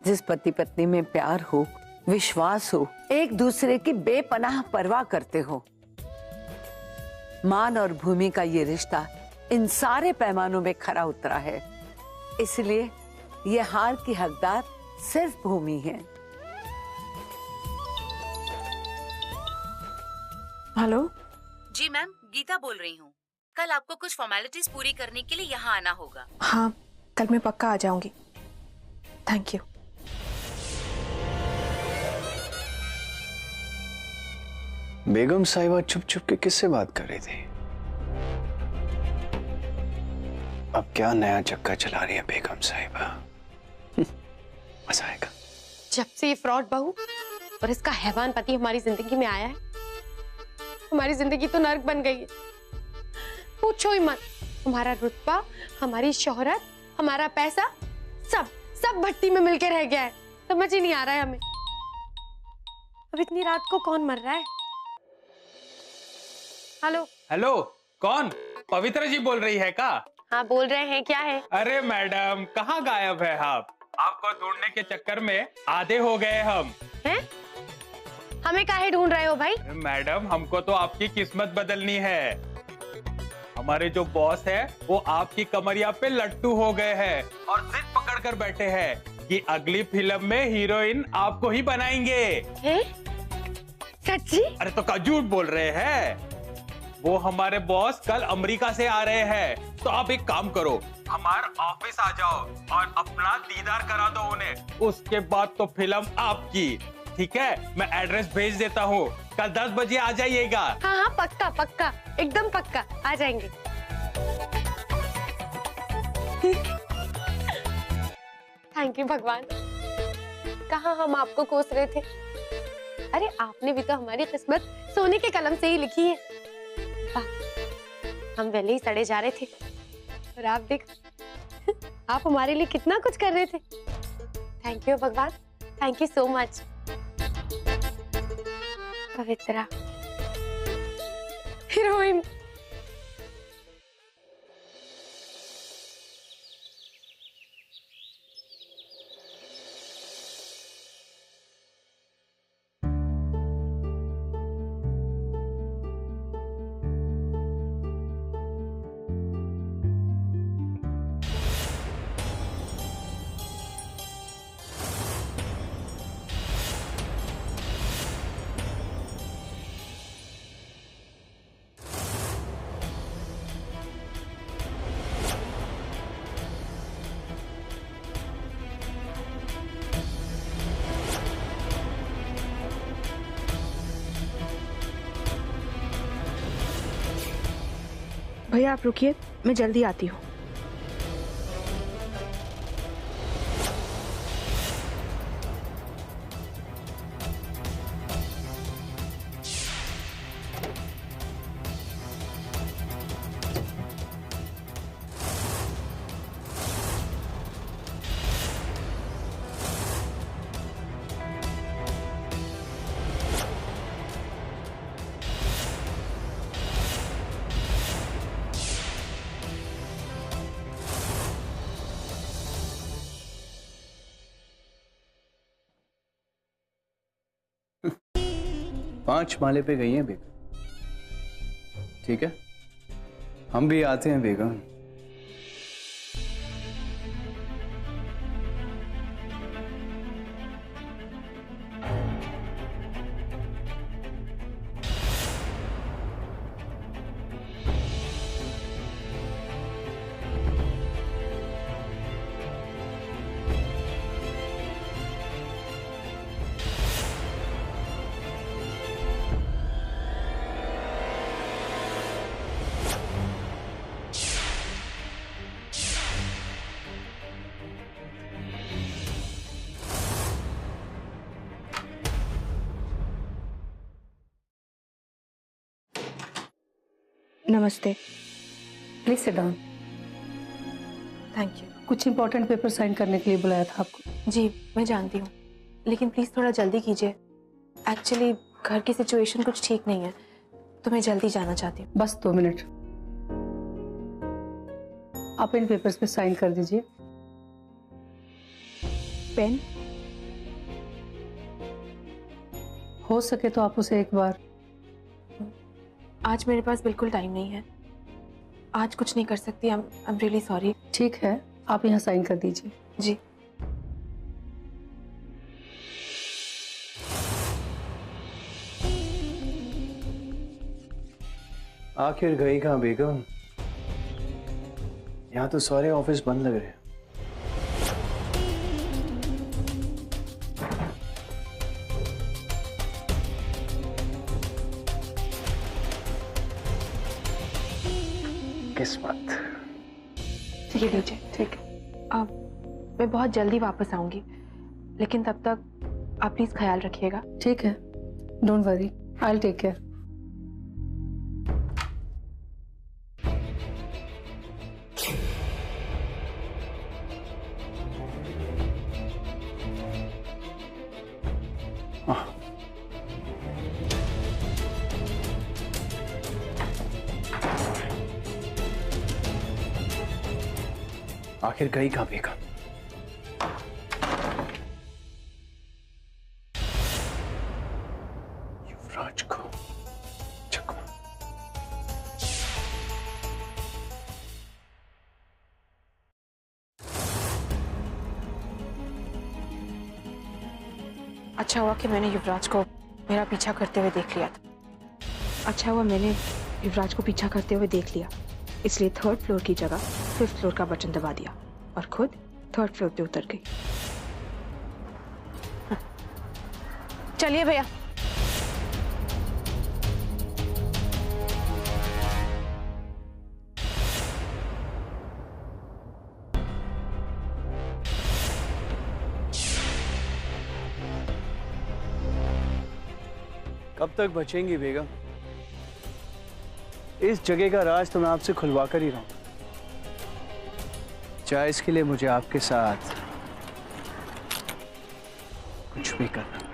जिस पति पत्नी में प्यार हो, विश्वास हो, एक दूसरे की बेपनाह परवाह करते हो, मान और भूमि का ये रिश्ता इन सारे पैमानों में खरा उतरा है। इसलिए ये हार की हकदार सिर्फ भूमि है। हेलो जी मैम, गीता बोल रही हूँ। कल आपको कुछ फॉर्मेलिटीज पूरी करने के लिए यहाँ आना होगा। हाँ, कल मैं पक्का आ जाऊंगी। Thank you. बेगम साहिबा चुप चुप के किससे बात कर रही थी? अब क्या नया चक्का चला रही है बेगम साहिबा? मजा आएगा। जब से ये फ्रॉड बहू और इसका हैवान पति हमारी जिंदगी में आया है, हमारी जिंदगी तो नर्क बन गई है। पूछो ही मत। हमारा रुतबा, हमारी शोहरत, हमारा पैसा सब भट्टी में मिलके रह गया है। समझ ही नहीं आ रहा है हमें। अब इतनी रात को कौन मर रहा है? हेलो हेलो, कौन? पवित्र जी बोल रही है का? हाँ बोल रहे हैं, क्या है? अरे मैडम, कहाँ गायब है आप? आपको ढूंढने के चक्कर में आधे हो गए हम। हैं? हमें काहे ढूंढ रहे हो भाई? मैडम, हमको तो आपकी किस्मत बदलनी है। हमारे जो बॉस है वो आपकी कमरिया पे लट्टू हो गए हैं और जिद पकड़ कर बैठे हैं कि अगली फिल्म में हीरोइन आपको ही बनाएंगे। हैं? सच्ची? अरे तो क्या झूठ बोल रहे हैं? वो हमारे बॉस कल अमेरिका से आ रहे हैं, तो आप एक काम करो, हमारे ऑफिस आ जाओ और अपना दीदार करा दो उन्हें। उसके बाद तो फिल्म आपकी। ठीक है, मैं एड्रेस भेज देता हूँ, कल 10 बजे आ जाइएगा। हाँ हाँ, पक्का पक्का, एकदम पक्का आ जाएंगे। थैंक यू भगवान। कहाँ हम आपको कोस रहे थे। अरे आपने भी तो हमारी किस्मत सोने के कलम से ही लिखी है। हम पहले ही सड़े जा रहे थे और आप देख, आप हमारे लिए कितना कुछ कर रहे थे। थैंक यू भगवान, thank you so much. Pavitra heroine. भैया आप रुकिए, मैं जल्दी आती हूँ। पांच माले पे गई हैं बेगम। ठीक है, हम भी आते हैं बेगम। नमस्ते। Please sit down. Thank you. कुछ इंपॉर्टेंट पेपर साइन करने के लिए बुलाया था आपको। जी मैं जानती हूँ, लेकिन प्लीज़ थोड़ा जल्दी कीजिए। एक्चुअली घर की सिचुएशन कुछ ठीक नहीं है, तो मैं जल्दी जाना चाहती हूँ। बस 2 मिनट, आप इन पेपर्स पे साइन कर दीजिए। पेन? हो सके तो आप उसे एक बार। आज मेरे पास बिल्कुल टाइम नहीं है, आज कुछ नहीं कर सकती। I am really sorry. ठीक है, आप यहाँ साइन कर दीजिए। जी। आखिर गई कहाँ बेगम? यहाँ तो सारे ऑफिस बंद लग रहे हैं। किस्मत। ये लीजिए। ठीक है, अब मैं बहुत जल्दी वापस आऊंगी, लेकिन तब तक आप प्लीज ख्याल रखिएगा। ठीक है, don't worry, I will take care. आखिर गई कहाँ बेगम? युवराज को चकमा। अच्छा हुआ कि मैंने युवराज को मेरा पीछा करते हुए देख लिया था। अच्छा हुआ मैंने युवराज को पीछा करते हुए देख लिया, इसलिए 3rd फ्लोर की जगह 5th फ्लोर का बटन दबा दिया और खुद 3rd फ्लोर पे उतर गई। चलिए भैया। कब तक बचेंगी बेगम? इस जगह का राज तो मैं आपसे खुलवा कर ही रहा हूं, चाहे इसके लिए मुझे आपके साथ कुछ भी करना पड़े।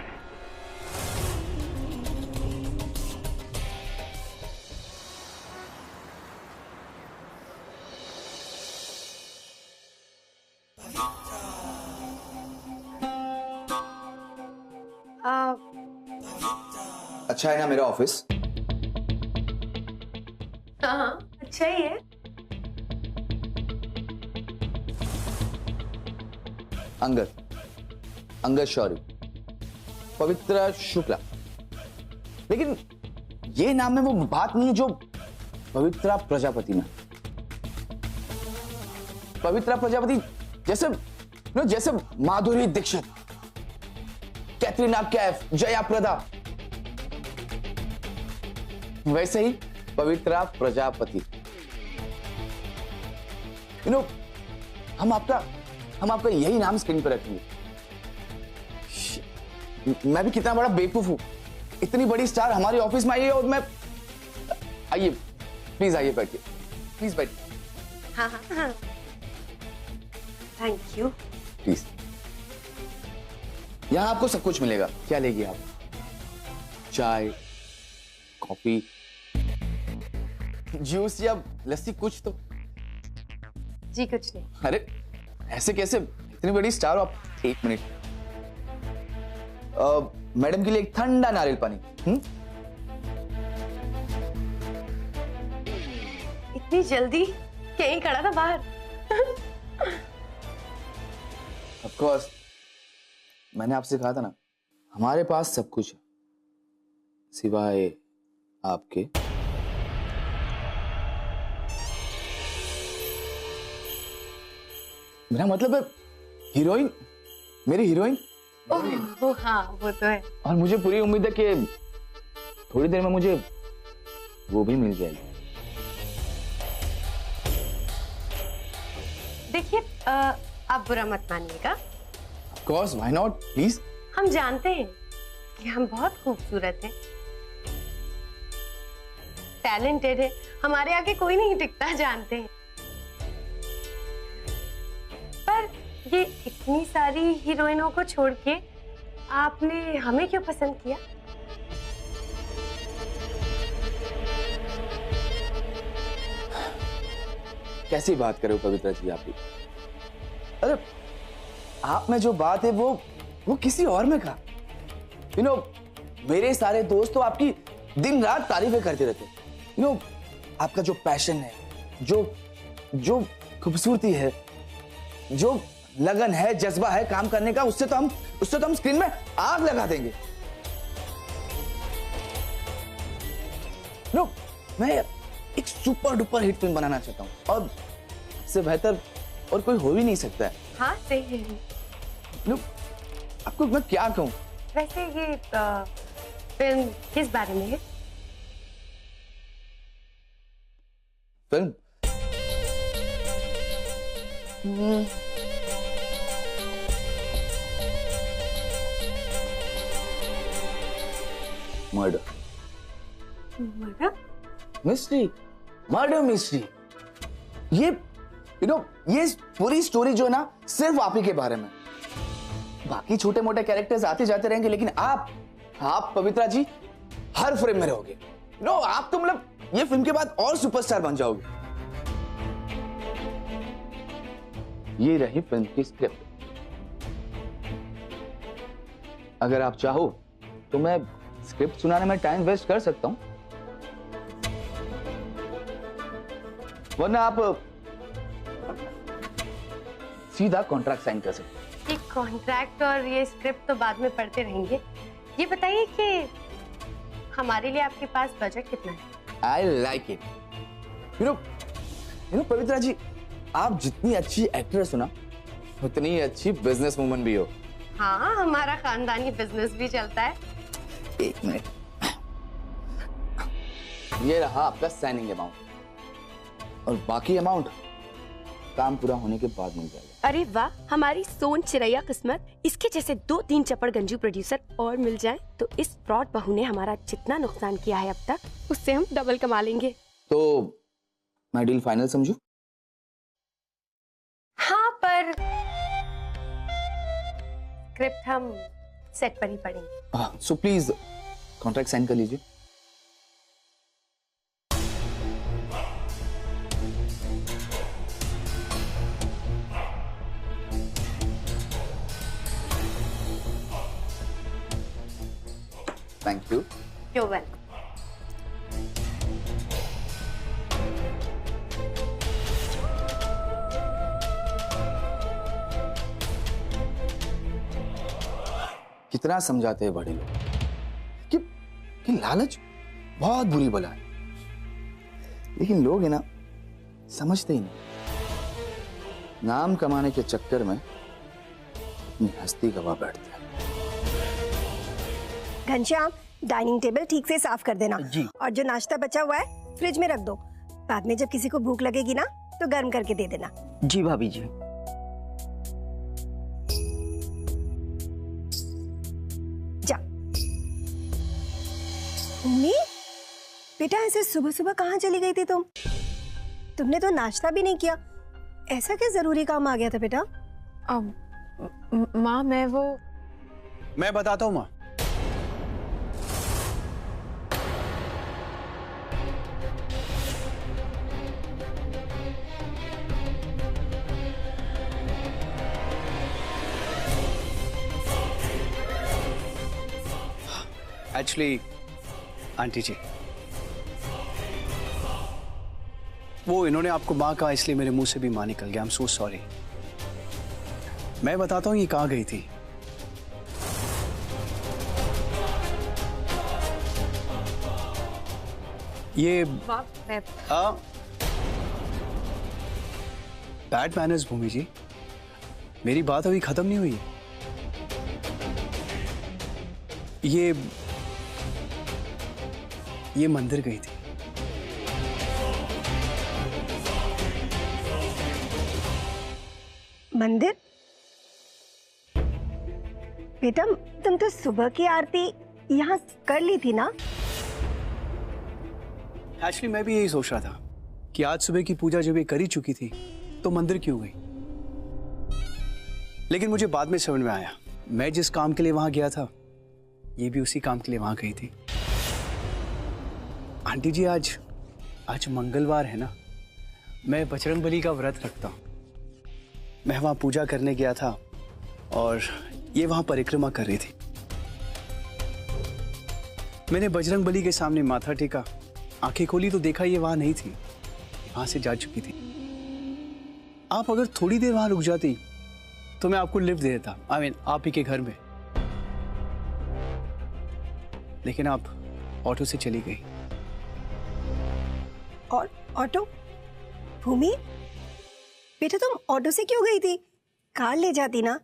अच्छा है ना मेरा ऑफिस? हाँ अच्छा ही है। अंगद शौर्य, पवित्रा शुक्ला। लेकिन ये नाम में वो बात नहीं है जो पवित्रा प्रजापति में। पवित्रा प्रजापति जैसे माधुरी दीक्षित, कैटरीना कैफ, जया प्रदा, वैसे ही पवित्रा प्रजापति। हम आपका यही नाम स्क्रीन पर रखेंगे। मैं भी कितना बड़ा बेवकूफ हूं, इतनी बड़ी स्टार हमारे ऑफिस में आई है और मैं। आइए प्लीज, आइए बैठिए, प्लीज बैठिए। हाँ हाँ हाँ, थैंक यू। प्लीज, यहां आपको सब कुछ मिलेगा। क्या लेगी आप? चाय, कॉफी, जूस या लस्सी, कुछ तो? जी कुछ नहीं। अरे ऐसे कैसे, इतनी बड़ी स्टार हो आप। एक मिनट, मैडम के लिए एक ठंडा नारियल पानी। इतनी जल्दी? यहीं खड़ा था बाहर। ऑफ कोर्स, मैंने आपसे कहा था ना, हमारे पास सब कुछ है सिवाय आपके। मेरा मतलब है हीरोइन, मेरी हीरोइन। ओह हाँ, वो तो है। और मुझे पूरी उम्मीद है कि थोड़ी देर में मुझे वो भी मिल जाएगी। देखिए आप बुरा मत मानिएगा। Of course, why not, please. हम जानते हैं कि हम बहुत खूबसूरत हैं, टैलेंटेड है, हमारे आगे कोई नहीं टिकता, जानते हैं। पर ये इतनी सारी हीरोइनों को छोड़ के आपने हमें क्यों पसंद किया? कैसी बात करे पवित्रा जी आप भी? अरे आप में जो बात है वो किसी और में कहा। मेरे सारे दोस्त तो आपकी दिन रात तारीफें करते रहते। आपका जो पैशन है, जो खूबसूरती है, जो लगन है, जज्बा है काम करने का, उससे तो हम स्क्रीन में आग लगा देंगे। मैं एक सुपर डुपर हिट फिल्म बनाना चाहता हूँ और इससे बेहतर और कोई हो ही नहीं सकता है। हाँ सही है। आपको मैं क्या कहूँ? वैसे ये फिल्म किस बारे में है? Film murder mystery, murder mystery. ये ये पूरी स्टोरी जो है ना सिर्फ आप ही के बारे में। बाकी छोटे मोटे कैरेक्टर्स आते जाते रहेंगे, लेकिन आप पवित्रा जी हर फ्रेम में रहोगे। आप तो मतलब ये फिल्म के बाद और सुपरस्टार बन जाओगे। ये रही फिल्म की स्क्रिप्ट। अगर आप चाहो तो मैं स्क्रिप्ट सुनाने में टाइम वेस्ट कर सकता हूं, वरना आप सीधा कॉन्ट्रैक्ट साइन कर सकते हैं। ये कॉन्ट्रैक्ट और ये स्क्रिप्ट तो बाद में पढ़ते रहेंगे। ये बताइए कि हमारे लिए आपके पास बजट कितना है? I like it. पवित्रा जी, आप जितनी अच्छी एक्ट्रेस हो ना, उतनी ही अच्छी बिजनेस वूमन भी हो। हाँ, हमारा खानदानी बिजनेस भी चलता है। एक मिनट, ये रहा आपका साइनिंग अमाउंट और बाकी अमाउंट काम पूरा होने के बाद मिल जाएगा। अरे वाह, हमारी सोन चिरैया किस्मत। इसके जैसे 2-3 चपड़ गंजू प्रोड्यूसर और मिल जाएं तो इस फ्रॉड बहू ने हमारा जितना नुकसान किया है अब तक, उससे हम डबल कमा लेंगे। तो मैं डील फाइनल समझूं? हाँ, पर स्क्रिप्ट हम सेट पर ही पढ़ेंगे। सो प्लीज कॉन्ट्रैक्ट साइन कर लीजिए। Thank you. You're welcome. कितना समझाते हैं बड़े लोग कि लालच बहुत बुरी बला है, लेकिन लोग है ना समझते ही नहीं। नाम कमाने के चक्कर में अपनी हस्ती गवा बैठते हैं। घनश्याम, डाइनिंग टेबल ठीक से साफ कर देना जी। और जो नाश्ता बचा हुआ है फ्रिज में रख दो। बाद में जब किसी को भूख लगेगी ना तो गर्म करके दे देना। जी भाभी जी। जा। मम्मी, बेटा ऐसे सुबह सुबह कहाँ चली गई थी तुम? तुमने तो नाश्ता भी नहीं किया। ऐसा क्या जरूरी काम आ गया था बेटा? माँ, मैं बताता हूँ माँ। एक्चुअली आंटी जी, वो इन्होंने आपको माँ कहा इसलिए मेरे मुंह से भी माँ निकल गया। I am so sorry. मैं बताता हूँ ये कहाँ गई थी। ये बैड मैनर्स भूमि जी, मेरी बात अभी खत्म नहीं हुई है। ये मंदिर गई थी। मंदिर? बेटा, तुम तो सुबह की आरती यहाँ कर ली थी ना? एक्चुअली मैं भी यही सोच रहा था कि आज सुबह की पूजा जब ये करी चुकी थी तो मंदिर क्यों गई, लेकिन मुझे बाद में समझ में आया मैं जिस काम के लिए वहां गया था ये भी उसी काम के लिए वहां गई थी। आंटी जी, आज मंगलवार है ना, मैं बजरंगबली का व्रत रखता हूँ। मैं वहां पूजा करने गया था और ये वहां परिक्रमा कर रही थी। मैंने बजरंग बली के सामने माथा टेका, आंखें खोली तो देखा ये वहां नहीं थी, वहां से जा चुकी थी। आप अगर थोड़ी देर वहां रुक जाती तो मैं आपको लिफ्ट दे देता, आप ही के घर में। लेकिन आप ऑटो से चली गई। और ऑटो? भूमि, बेटा तुम ऑटो से क्यों गई थी? कार ले जाती ना।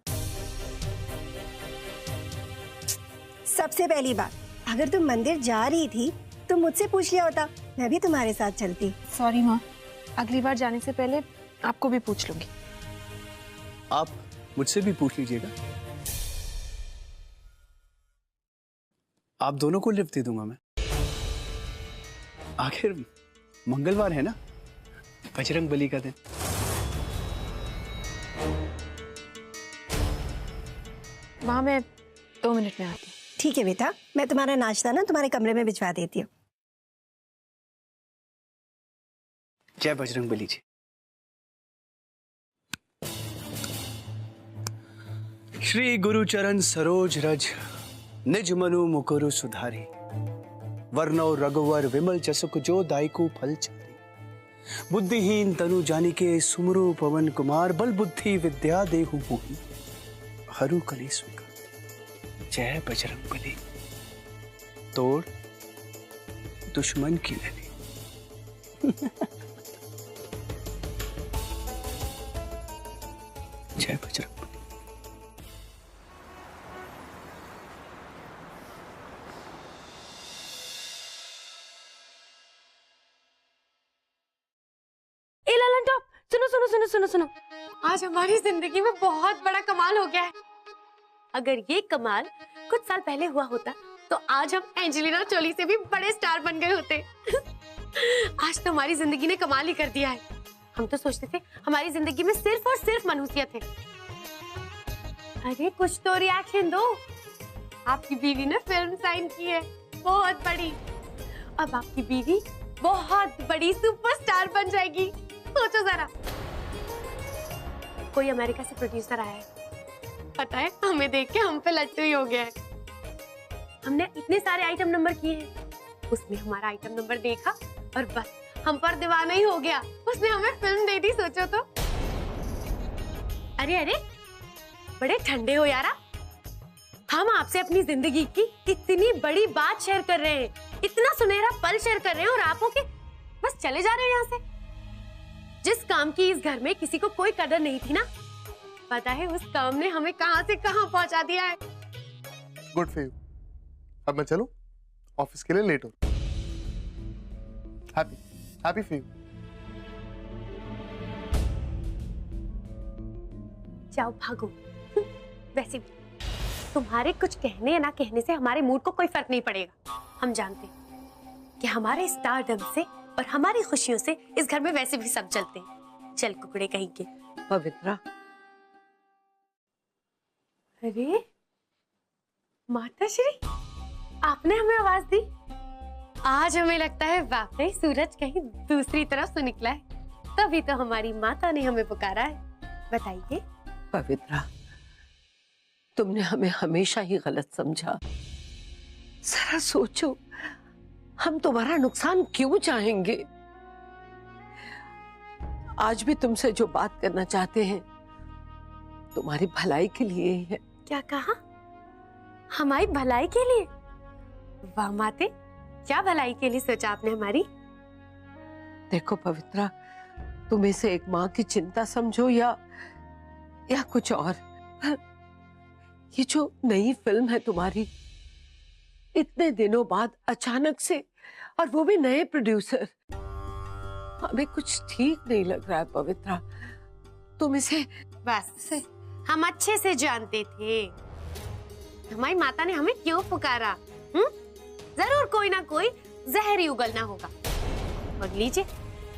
सबसे पहली बात, अगर तुम मंदिर जा रही थी तो मुझसे पूछ लिया होता, मैं भी तुम्हारे साथ चलती। सॉरी माँ, अगली बार जाने से पहले आपको भी पूछ लूंगी। आप मुझसे भी पूछ लीजिएगा, आप दोनों को लिफ्ट दे दूंगा मैं। आखिर मंगलवार है ना, बजरंग बली का दिन। वहां मैं 2 मिनट में आती हूँ। ठीक है बेटा, मैं तुम्हारा नाश्ता ना तुम्हारे कमरे में भिजवा देती हूँ। जय बजरंग बली जी। श्री गुरु चरण सरोज रज, निज मनु मुकुरु सुधारी, वर्णो रघुवर विमल जसुक जो दायकु फल चारी। बुद्धिहीन तनु जानिके सुमरु पवन कुमार, बल बुद्धि विद्या देहु मोहि, हरु कली स्वीकार। जय बजरंग बली, तोड़ दुश्मन की नली। जय बजरंग बली। ए लालन टॉप, सुनो सुनो सुनो सुनो सुनो, आज हमारी जिंदगी में बहुत बड़ा कमाल हो गया है। अगर ये कमाल कुछ साल पहले हुआ होता तो आज हम एंजेलिना जोली से भी बड़े स्टार बन गए होते। आज तो हमारी जिंदगी ने कमाल ही कर दिया है। हम तो सोचते थे हमारी जिंदगी में सिर्फ और सिर्फ मनुष्यत है। अरे कुछ तो रिएक्शन दो। आपकी बीवी ने फिल्म साइन की है, बहुत बड़ी। अब आपकी बीवी बहुत बड़ी सुपरस्टार बन जाएगी। सोचो जरा। कोई अमेरिका से प्रोड्यूसर आया है, पता है हमें देख के हम पे लट्टू ही हो गया है। हमने इतने सारे आइटम नंबर किए हैं, उसने हमारा आइटम नंबर देखा और बस हम पर दीवाना ही हो गया। उसने हमें फिल्म दे दी, सोचो तो। अरे अरे बड़े ठंडे हो यारा, हम आपसे अपनी जिंदगी की इतनी बड़ी बात शेयर कर रहे हैं, इतना सुनहरा पल शेयर कर रहे हैं और आप के बस चले जा रहे हैं यहाँ से। जिस काम की इस घर में किसी को कोई कदर नहीं थी ना, पता है उस काम ने हमें कहां से कहां पहुंचा दिया है। Good for you. अब मैं चलूं, ऑफिस के लिए लेट हो। Happy for you. जाओ भागो। वैसे भी तुम्हारे कुछ कहने या ना कहने से हमारे मूड को कोई फर्क नहीं पड़ेगा। हम जानते हैं कि हमारे स्टारडम से और हमारी खुशियों से इस घर में वैसे भी सब चलते हैं। चल कुकड़े कहीं के। पवित्रा, अरे माता श्री, आपने हमें आवाज दी। आज हमें लगता है वाकई सूरज कहीं दूसरी तरफ से निकला है, तभी तो हमारी माता ने हमें पुकारा है। बताइए। पवित्रा, तुमने हमें हमेशा ही गलत समझा। जरा सोचो, हम तुम्हारा नुकसान क्यों चाहेंगे? आज भी तुमसे जो बात करना चाहते हैं तुम्हारी भलाई के लिए ही है। क्या कहा? हमारी भलाई के लिए? वाह माते, क्या भलाई के लिए सोचा आपने हमारी? देखो पवित्रा, तुम इसे एक माँ की चिंता समझो या कुछ और, ये जो नई फिल्म है तुम्हारी, इतने दिनों बाद अचानक से, और वो भी नए प्रोड्यूसर, हमें कुछ ठीक नहीं लग रहा है पवित्रा। तुम इसे बस हम अच्छे से जानते थे हमारी माता ने हमें क्यों पुकारा। जरूर कोई ना कोई जहर ही उगलना होगा। और लीजिए,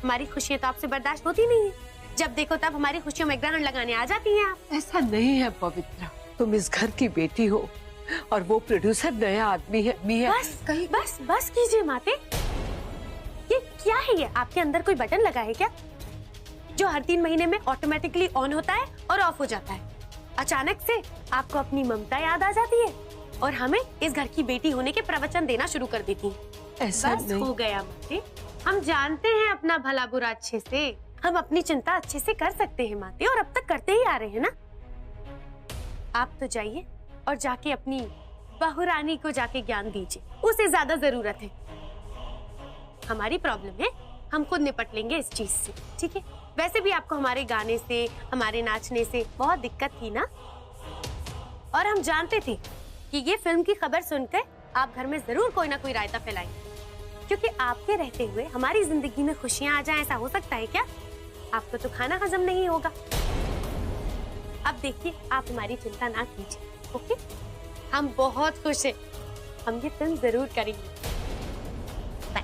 हमारी खुशियां तो आपसे बर्दाश्त होती नहीं है। जब देखो तब हमारी खुशियों में ग्रहण लगाने आ जाती हैं आप। ऐसा नहीं है पवित्रा, तुम इस घर की बेटी हो और वो प्रोड्यूसर नया आदमी है। बस कीजिए माते। ये क्या है? ये आपके अंदर कोई बटन लगा है क्या, जो हर 3 महीने में ऑटोमेटिकली ऑन होता है और ऑफ हो जाता है? अचानक से आपको अपनी ममता याद आ जाती है? और हमें इस घर की बेटी होने के प्रवचन देना शुरू कर देती हैं। ऐसा बस नहीं। हो गया माते, हम जानते हैं अपना भला बुरा अच्छे से, हम अपनी चिंता अच्छे से कर सकते हैं माते, और अब तक करते ही आ रहे हैं ना। आप तो जाइए और जाके अपनी बहुरानी को जाके ज्ञान दीजिए, उसे ज्यादा जरूरत है। हमारी प्रॉब्लम है, हम खुद निपट लेंगे इस चीज से, ठीक है? वैसे भी आपको हमारे गाने से, हमारे नाचने से बहुत दिक्कत थी ना, और हम जानते थे कि ये फिल्म की खबर सुनकर आप घर में जरूर कोई ना कोई रायता फैलाएंगे, क्योंकि आपके रहते हुए हमारी जिंदगी में खुशियां आ जाएं, ऐसा हो सकता है क्या? आपको तो खाना हजम नहीं होगा। अब देखिए, आप हमारी चिंता ना कीजिए, ओके? हम बहुत खुश हैं, हम ये फिल्म जरूर करेंगे। बाय।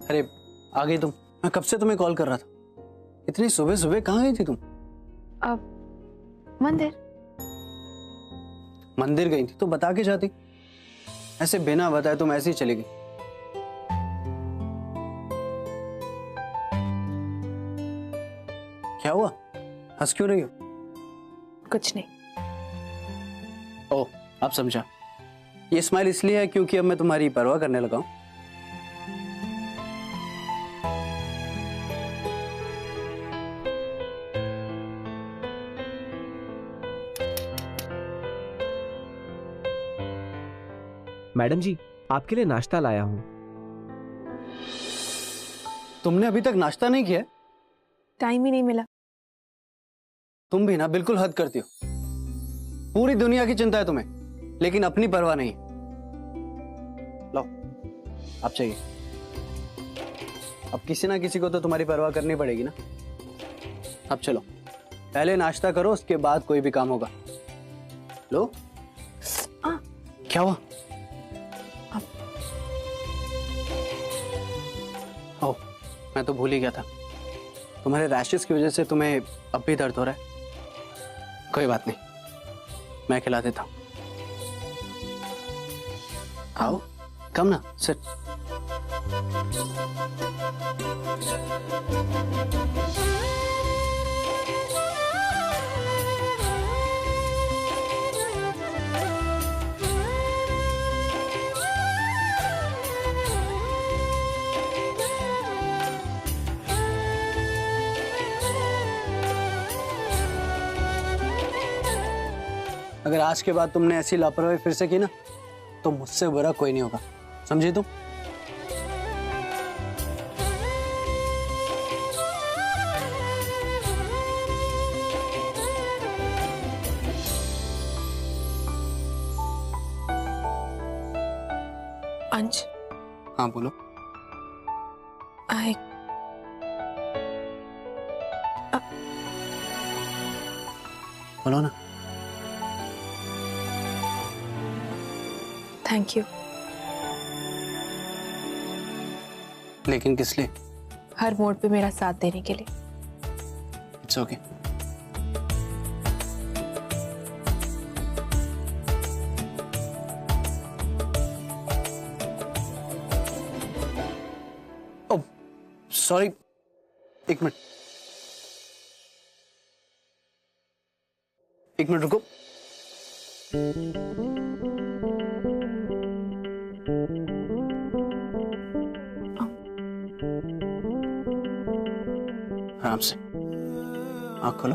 अरे आ गई तुम? मैं कब से तुम्हें कॉल कर रहा था। इतनी सुबह सुबह कहाँ गई थी तुम? अब मंदिर। मंदिर गई थी तो बता के जाती, ऐसे बिना बताए तुम ऐसे ही चली गई। क्या हुआ, हंस क्यों रही हो? कुछ नहीं। ओह, अब समझा। ये स्माइल इसलिए है क्योंकि अब मैं तुम्हारी परवाह करने लगा हूं। मैडम जी, आपके लिए नाश्ता लाया हूं। तुमने अभी तक नाश्ता नहीं किया? टाइम ही नहीं मिला। तुम भी ना बिल्कुल हद करती हो। पूरी दुनिया की चिंता है तुम्हें, लेकिन अपनी परवाह नहीं। लो, आप चाहिए। अब किसी ना किसी को तो तुम्हारी परवाह करनी पड़ेगी ना। अब चलो, पहले नाश्ता करो, उसके बाद कोई भी काम होगा। लो। क्या हुआ? ओह, मैं तो भूल ही गया था। तुम्हारे रैशेस की वजह से तुम्हें अब भी दर्द हो रहा है। कोई बात नहीं, मैं खिला देता हूँ। आओ, कम ना, सिट। अगर आज के बाद तुमने ऐसी लापरवाही फिर से की ना, तो मुझसे बुरा कोई नहीं होगा, समझी तुम? अंश। हाँ बोलो। बोलो ना। Thank you. लेकिन किस लिए? हर मोड़ पे मेरा साथ देने के लिए। It's okay. ओह, सॉरी, एक मिनट। एक मिनट रुको। आराम से, आँख खोलो।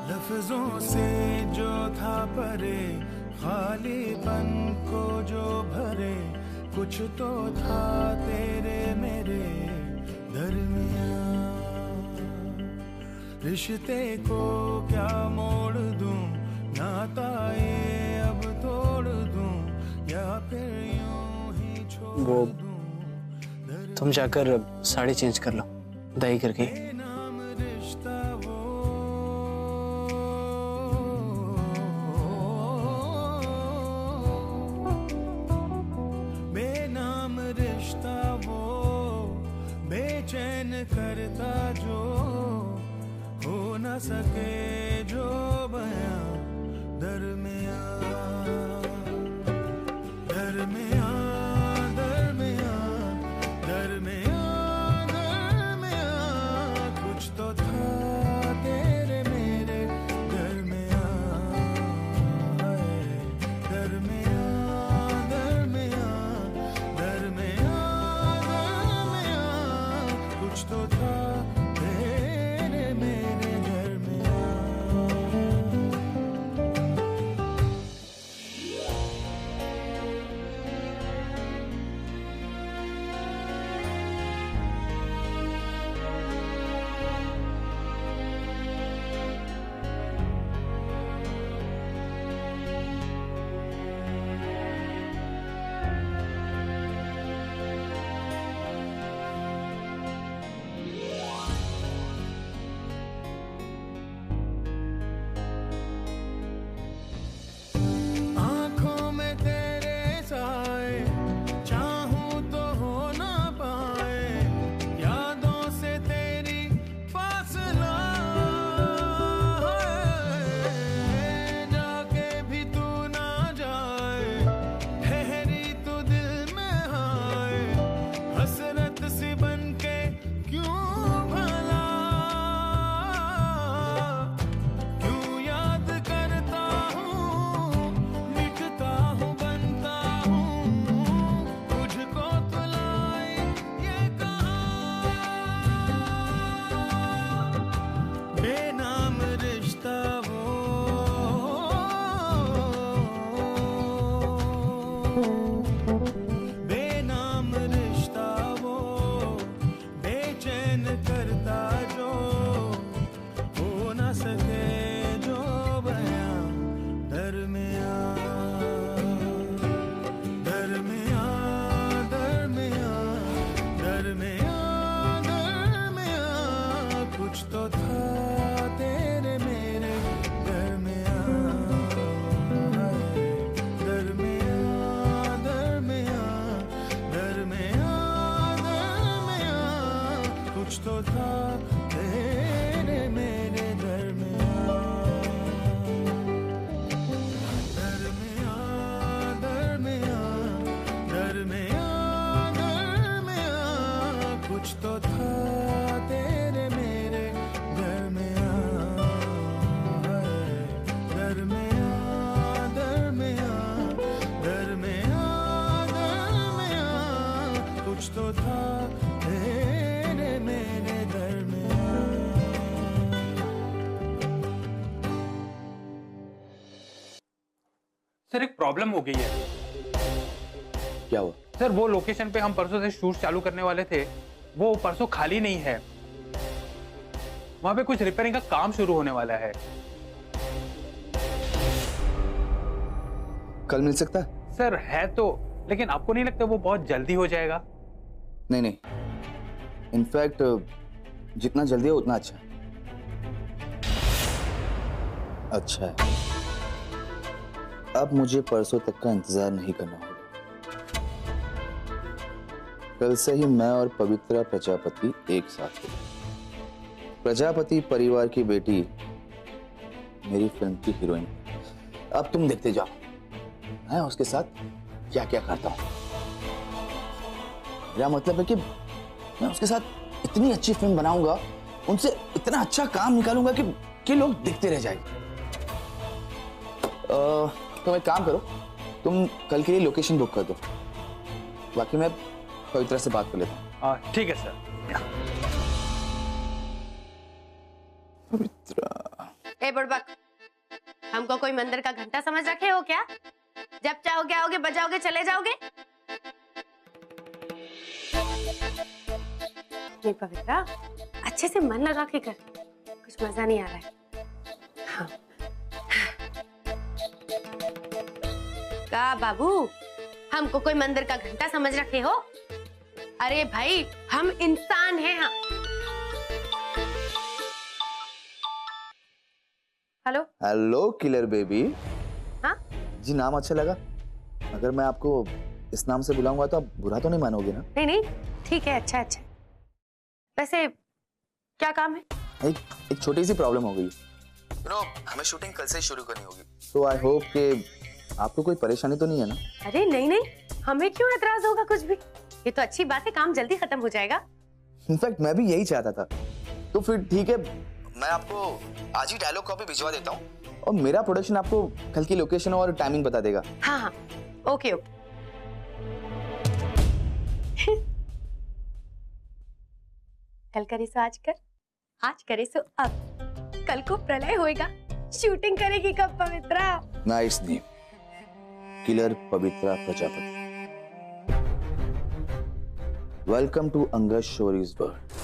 लफ्जों से जो था परे, खालीपन को जो भरे, कुछ तो था तेरे मेरे दरमियां। रिश्ते को क्या मोड़ दूं, नाता ये अब तोड़ दूं, या फिर यूं ही छोड़ वो दूं। तुम जाकर साड़ी चेंज कर लो, दही करके। नाम रिश्ता वो, बेनाम रिश्ता रिश्ता वो बेचैन करता जो हो न सके जो बयां दरमियां दरमियां दरमियां दरमियां दरमियां कुछ तो था तेरे मेरे दरमियां दरमियां दरमियां दरमियां दरमियां कुछ तो था तेरे मेरे दरमियां। आँखों में तेरे साए चाहूं तो हो ना पाए यादों से तेरी फासला है जाके भी तू ना जाए ठहरी तू दिल में हाय हसरत सी बन के क्यों भला क्यों याद करता हूँ मिटता हूँ बनता हूँ तुझको तो लाई ये कहा बेनाम रिश्ता वो बेनाम रिश्ता वो बेचैन करता जो हो न सके जो बयां दरमियां दरमियां दरमियां दरमियां दरमियां कुछ तो था तेरे मेरे दरमियां दरमियां दरमियां दरमियां दरमियां कुछ तो था तेरे मेरे दरमियां दरमियां दरमियां दरमियां दरमियां कुछ तो था तेरे मेरे दरमियां दरमियां दरमियां दरमियां दरमियां कुछ तो था तेरे मेरे दरमियां। सर एक प्रॉब्लम हो गई है। क्या हुआ? सर वो लोकेशन पे हम परसों से शूट चालू करने वाले थे वो परसों खाली नहीं है वहां पे कुछ रिपेयरिंग का काम शुरू होने वाला है। कल मिल सकता है? सर है तो लेकिन आपको नहीं लगता वो बहुत जल्दी हो जाएगा? नहीं नहीं, इनफैक्ट जितना जल्दी हो उतना अच्छा है। अच्छा है, अब मुझे परसों तक का इंतजार नहीं करना होगा। कल से ही मैं और पवित्रा प्रजापति एक साथ हैं। प्रजापति परिवार की बेटी मेरी फिल्म की हीरोइन। अब तुम देखते जाओ मैं उसके साथ क्या क्या करता हूं। मेरा मतलब है कि मैं उसके साथ इतनी अच्छी फिल्म बनाऊंगा, उनसे इतना अच्छा काम निकालूंगा कि लोग देखते रह जाएंगे। तुम एक काम करो, तुम कल के लिए लोकेशन बुक कर दो, बाकी मैं पवित्रा से बात कर लेता हूँ। ठीक है सर। पवित्रा। ए बुड़बक, हमको कोई मंदिर का घंटा समझ रखे हो क्या? जब चाहोगे आओगे, बजाओगे, चले जाओगे। नहीं पवित्रा, अच्छे से मन लगा के कर, कुछ मजा नहीं आ रहा है। हाँ। का बाबू, हमको कोई मंदिर का घंटा समझ रखे हो? अरे भाई, हम इंसान हैं। हाँ। Hello hello killer baby. हाँ जी, नाम अच्छा लगा। अगर मैं आपको इस नाम से बुलाऊंगा तो आप बुरा तो नहीं मानोगे ना? नहीं नहीं ठीक है, अच्छा अच्छा। वैसे क्या काम है? एक छोटी सी प्रॉब्लम हो गई। हमें शूटिंग कल से शुरू करनी होगी, तो आई होप कि आपको कोई परेशानी तो नहीं है ना? अरे नहीं नहीं, हमें क्यों एतराज होगा कुछ भी, ये तो अच्छी बात है, काम जल्दी खत्म हो जाएगा। इनफैक्ट मैं भी यही चाहता था। तो फिर ठीक है, मैं आपको आज ही डायलॉग कॉपी भिजवा देता हूँ और मेरा प्रोडक्शन आपको कल की लोकेशन और टाइमिंग बता देगा। हाँ हाँ ओके ओके। कल करे सो आज कर, आज करे सो अब, कल को प्रलय होएगा, शूटिंग करेगी कब Pavitra? Nice name, killer Pavitra Prajapati. Welcome to Angad Shorey's world.